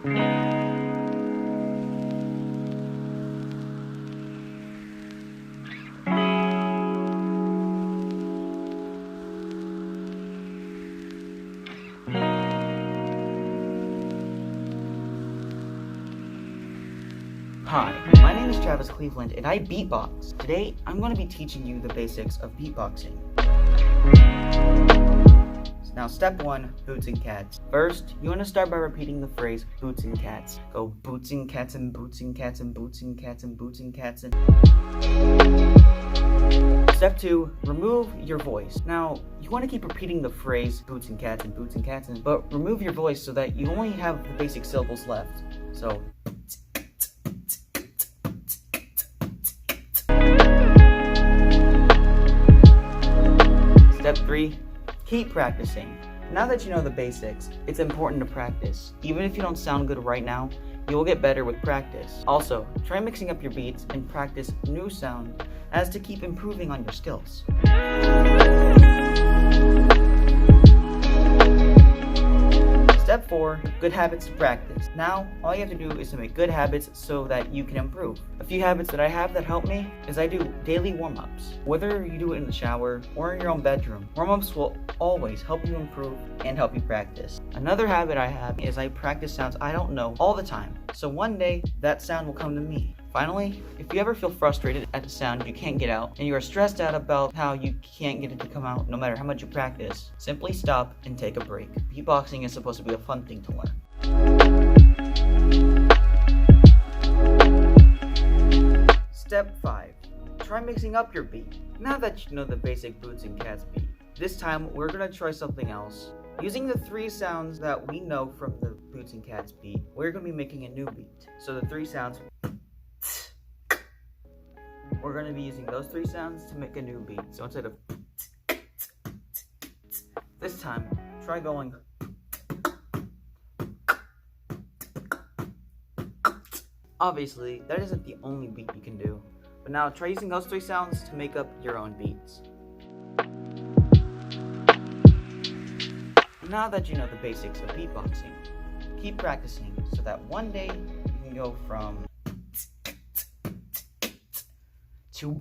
Hi, my name is Travis Cleveland and I beatbox. Today, I'm going to be teaching you the basics of beatboxing. Now, step 1, boots and cats. First, you want to start by repeating the phrase boots and cats. Go boots and cats and boots and cats and boots and cats and boots and cats and... Step 2, remove your voice. Now, you want to keep repeating the phrase boots and cats and boots and cats, but remove your voice so that you only have the basic syllables left. So... Step 3, keep practicing. Now that you know the basics, it's important to practice. Even if you don't sound good right now, you will get better with practice. Also, try mixing up your beats and practice new sound as to keep improving on your skills. Step 4, good habits to practice. Now, all you have to do is to make good habits so that you can improve. A few habits that I have that help me is I do daily warm-ups. Whether you do it in the shower or in your own bedroom, warm-ups will always help you improve and help you practice. Another habit I have is I practice sounds I don't know all the time, so one day that sound will come to me. Finally, if you ever feel frustrated at a sound you can't get out, and you are stressed out about how you can't get it to come out no matter how much you practice, simply stop and take a break. Beatboxing is supposed to be a fun thing to learn. Step 5. Try mixing up your beat. Now that you know the basic boots and cats beat, this time we're going to try something else. Using the 3 sounds that we know from the boots and cats beat, we're going to be making a new beat. So the 3 sounds... We're going to be using those 3 sounds to make a new beat. So instead of... This time, try going... Obviously, that isn't the only beat you can do. But now try using those 3 sounds to make up your own beats. Now that you know the basics of beatboxing, keep practicing so that one day you can go from... to...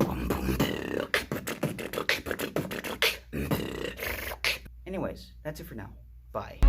Anyways, that's it for now. Bye.